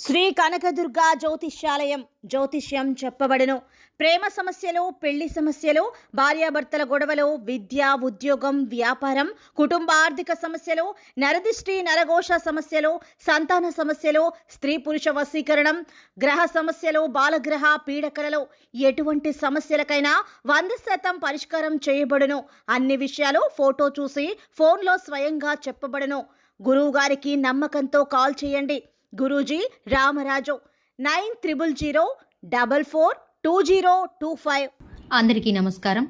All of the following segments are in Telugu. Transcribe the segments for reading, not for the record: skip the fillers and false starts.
శ్రీ కనకదుర్గా జ్యోతిష్యాలయం జ్యోతిష్యం చెప్పబడును. ప్రేమ సమస్యలు, పెళ్లి సమస్యలు, భార్యాభర్తల గొడవలు, విద్య, ఉద్యోగం, వ్యాపారం, కుటుంబ ఆర్థిక సమస్యలు, నరదిష్టి, నరఘోష సమస్యలు, సంతాన సమస్యలు, స్త్రీ పురుష వశీకరణం, గ్రహ సమస్యలు, బాలగ్రహ పీడకలలో ఎటువంటి సమస్యలకైనా 100% పరిష్కారం చేయబడును. అన్ని విషయాలు ఫోటో చూసి ఫోన్లో స్వయంగా చెప్పబడును. గురువు గారికి నమ్మకంతో కాల్ చేయండి. గురూజీ రామరాజు 9300442025. అందరికీ నమస్కారం.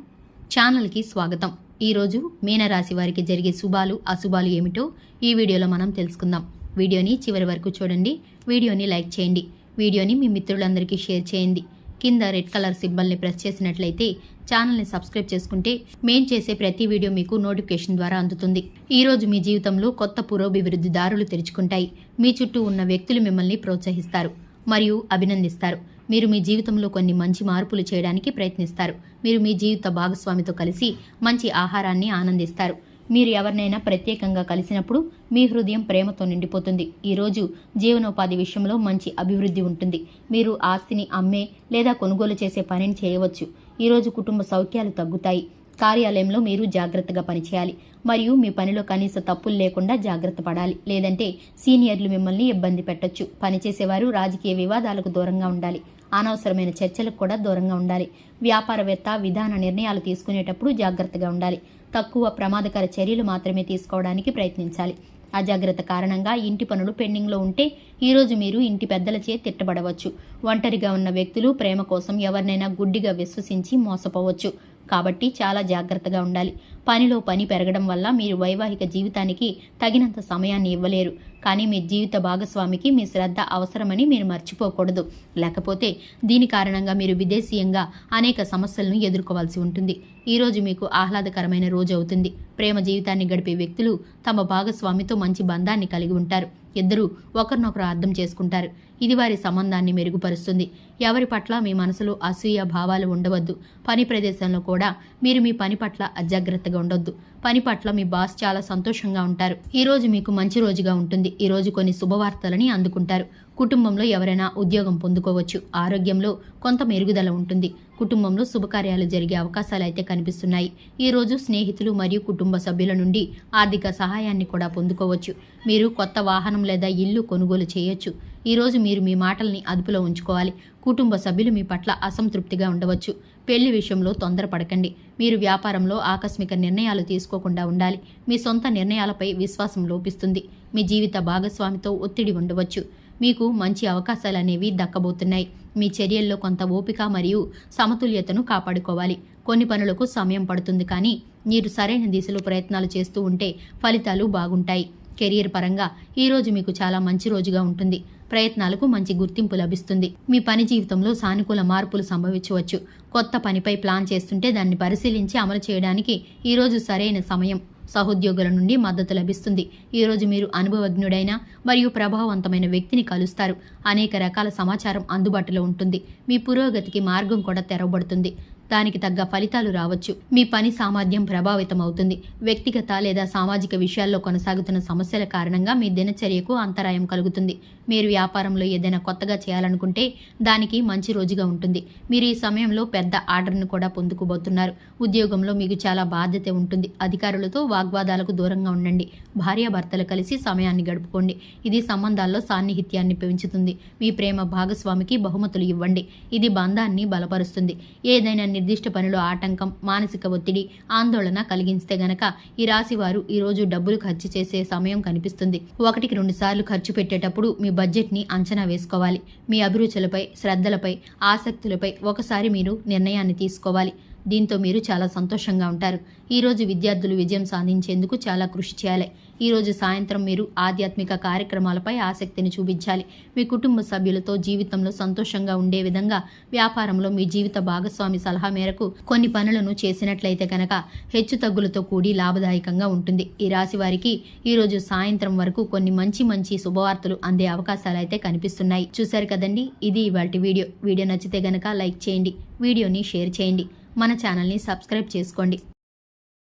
ఛానల్కి స్వాగతం. ఈరోజు మీనరాశి వారికి జరిగే శుభాలు అశుభాలు ఏమిటో ఈ వీడియోలో మనం తెలుసుకుందాం. వీడియోని చివరి వరకు చూడండి. వీడియోని లైక్ చేయండి. వీడియోని మీ మిత్రులందరికీ షేర్ చేయండి. కింద రెడ్ కలర్ సింబల్ని ప్రెస్ చేసినట్లయితే ఛానల్ని సబ్స్క్రైబ్ చేసుకుంటే మేం చేసే ప్రతి వీడియో మీకు నోటిఫికేషన్ ద్వారా అందుతుంది. ఈరోజు మీ జీవితంలో కొత్త పురోభివృద్ధి దారులు తెరుచుకుంటాయి. మీ చుట్టూ ఉన్న వ్యక్తులు మిమ్మల్ని ప్రోత్సహిస్తారు మరియు అభినందిస్తారు. మీరు మీ జీవితంలో కొన్ని మంచి మార్పులు చేయడానికి ప్రయత్నిస్తారు. మీరు మీ జీవిత భాగస్వామితో కలిసి మంచి ఆహారాన్ని ఆనందిస్తారు. మీరు ఎవరినైనా ప్రత్యేకంగా కలిసినప్పుడు మీ హృదయం ప్రేమతో నిండిపోతుంది. ఈరోజు జీవనోపాధి విషయంలో మంచి అభివృద్ధి ఉంటుంది. మీరు ఆస్తిని అమ్మే లేదా కొనుగోలు చేసే పనిని చేయవచ్చు. ఈరోజు కుటుంబ సౌఖ్యాలు తగ్గుతాయి. కార్యాలయంలో మీరు జాగ్రత్తగా పనిచేయాలి మరియు మీ పనిలో కనీస తప్పులు లేకుండా జాగ్రత్త పడాలి, లేదంటే సీనియర్లు మిమ్మల్ని ఇబ్బంది పెట్టొచ్చు. పనిచేసేవారు రాజకీయ వివాదాలకు దూరంగా ఉండాలి. అనవసరమైన చర్చలకు కూడా దూరంగా ఉండాలి. వ్యాపారవేత్త విధాన నిర్ణయాలు తీసుకునేటప్పుడు జాగ్రత్తగా ఉండాలి. తక్కువ ప్రమాదకర చర్యలు మాత్రమే తీసుకోవడానికి ప్రయత్నించాలి. అజాగ్రత్త కారణంగా ఇంటి పనులు పెండింగ్లో ఉంటే ఈరోజు మీరు ఇంటి పెద్దలచే తిట్టబడవచ్చు. ఒంటరిగా ఉన్న వ్యక్తులు ప్రేమ కోసం ఎవరినైనా గుడ్డిగా విశ్వసించి మోసపోవచ్చు. కాబట్టి చాలా జాగ్రత్తగా ఉండాలి. పనిలో పని పెరగడం వల్ల మీరు వైవాహిక జీవితానికి తగినంత సమయాన్ని ఇవ్వలేరు. కానీ మీ జీవిత భాగస్వామికి మీ శ్రద్ధ అవసరమని మీరు మర్చిపోకూడదు. లేకపోతే దీని కారణంగా మీరు విదేశీయంగా అనేక సమస్యలను ఎదుర్కోవాల్సి ఉంటుంది. ఈరోజు మీకు ఆహ్లాదకరమైన రోజు అవుతుంది. ప్రేమ జీవితాన్ని గడిపే వ్యక్తులు తమ భాగస్వామితో మంచి బంధాన్ని కలిగి ఉంటారు. ఇద్దరూ ఒకరినొకరు అర్థం చేసుకుంటారు. ఇది వారి సంబంధాన్ని మెరుగుపరుస్తుంది. ఎవరి పట్ల మీ మనసులో అసూయ భావాలు ఉండవద్దు. పని ప్రదేశంలో కూడా మీరు మీ పని పట్ల అజాగ్రత్తగా ఉండొద్దు. పని పట్ల మీ బాస్ చాలా సంతోషంగా ఉంటారు. ఈ రోజు మీకు మంచి రోజుగా ఉంటుంది. ఈ రోజు కొన్ని శుభవార్తలని అందుకుంటారు. కుటుంబంలో ఎవరైనా ఉద్యోగం పొందుకోవచ్చు. ఆరోగ్యంలో కొంత మెరుగుదల ఉంటుంది. కుటుంబంలో శుభకార్యాలు జరిగే అవకాశాలు అయితే కనిపిస్తున్నాయి. ఈ రోజు స్నేహితులు మరియు కుటుంబ సభ్యుల నుండి ఆర్థిక సహాయాన్ని కూడా పొందుకోవచ్చు. మీరు కొత్త వాహనం లేదా ఇల్లు కొనుగోలు చేయొచ్చు. ఈరోజు మీరు మీ మాటల్ని అదుపులో ఉంచుకోవాలి. కుటుంబ సభ్యులు మీ పట్ల అసంతృప్తిగా ఉండవచ్చు. పెళ్లి విషయంలో తొందరపడకండి. మీరు వ్యాపారంలో ఆకస్మిక నిర్ణయాలు తీసుకోకుండా ఉండాలి. మీ సొంత నిర్ణయాలపై విశ్వాసం లోపిస్తుంది. మీ జీవిత భాగస్వామితో ఒత్తిడి ఉండవచ్చు. మీకు మంచి అవకాశాలు అనేవి దక్కబోతున్నాయి. మీ చర్యల్లో కొంత ఓపిక మరియు సమతుల్యతను కాపాడుకోవాలి. కొన్ని పనులకు సమయం పడుతుంది, కానీ మీరు సరైన దిశలో ప్రయత్నాలు చేస్తూ ఉంటే ఫలితాలు బాగుంటాయి. కెరీర్ పరంగా ఈరోజు మీకు చాలా మంచి రోజుగా ఉంటుంది. ప్రయత్నాలకు మంచి గుర్తింపు లభిస్తుంది. మీ పని జీవితంలో సానుకూల మార్పులు సంభవించవచ్చు. కొత్త పనిపై ప్లాన్ చేస్తుంటే దాన్ని పరిశీలించి అమలు చేయడానికి ఈరోజు సరైన సమయం. సహోద్యోగుల నుండి మద్దతు లభిస్తుంది. ఈరోజు మీరు అనుభవజ్ఞుడైన మరియు ప్రభావవంతమైన వ్యక్తిని కలుస్తారు. అనేక రకాల సమాచారం అందుబాటులో ఉంటుంది. మీ పురోగతికి మార్గం కూడా తెరవబడుతుంది. దానికి తగ్గ ఫలితాలు రావచ్చు. మీ పని సామర్థ్యం ప్రభావితం అవుతుంది. వ్యక్తిగత లేదా సామాజిక విషయాల్లో కొనసాగుతున్న సమస్యల కారణంగా మీ దినచర్యకు అంతరాయం కలుగుతుంది. మీరు వ్యాపారంలో ఏదైనా కొత్తగా చేయాలనుకుంటే దానికి మంచి రోజుగా ఉంటుంది. మీరు ఈ సమయంలో పెద్ద ఆర్డర్ను కూడా పొందుకోబోతున్నారు. ఉద్యోగంలో మీకు చాలా బాధ్యత ఉంటుంది. అధికారులతో వాగ్వాదాలకు దూరంగా ఉండండి. భార్యాభర్తలు కలిసి సమయాన్ని గడుపుకోండి. ఇది సంబంధాల్లో సాన్నిహిత్యాన్ని పెంచుతుంది. మీ ప్రేమ భాగస్వామికి బహుమతులు ఇవ్వండి. ఇది బంధాన్ని బలపరుస్తుంది. ఏదైనా నిర్దిష్ట పనిలో ఆటంకం, మానసిక ఒత్తిడి, ఆందోళన కలిగిస్తే గనక ఈ రాశి వారు ఈరోజు డబ్బులు ఖర్చు చేసే సమయం కనిపిస్తుంది. 1-2 సార్లు ఖర్చు పెట్టేటప్పుడు మీ బడ్జెట్ని అంచనా వేసుకోవాలి. మీ అభిరుచులపై, శ్రద్ధలపై, ఆసక్తులపై ఒకసారి మీరు నిర్ణయాన్ని తీసుకోవాలి. దీంతో మీరు చాలా సంతోషంగా ఉంటారు. ఈరోజు విద్యార్థులు విజయం సాధించేందుకు చాలా కృషి చేయాలి. ఈరోజు సాయంత్రం మీరు ఆధ్యాత్మిక కార్యక్రమాలపై ఆసక్తిని చూపించాలి. మీ కుటుంబ సభ్యులతో జీవితంలో సంతోషంగా ఉండే విధంగా వ్యాపారంలో మీ జీవిత భాగస్వామి సలహా మేరకు కొన్ని పనులను చేసినట్లయితే కనుక హెచ్చుతగ్గులతో కూడి లాభదాయకంగా ఉంటుంది. ఈ రాశి వారికి ఈరోజు సాయంత్రం వరకు కొన్ని మంచి శుభవార్తలు అందే అవకాశాలు అయితే కనిపిస్తున్నాయి. చూశారు కదండి, ఇది ఇవాల్టి వీడియో. వీడియో నచ్చితే గనక లైక్ చేయండి. వీడియోని షేర్ చేయండి. మన ఛానల్ని సబ్స్క్రైబ్ చేసుకోండి.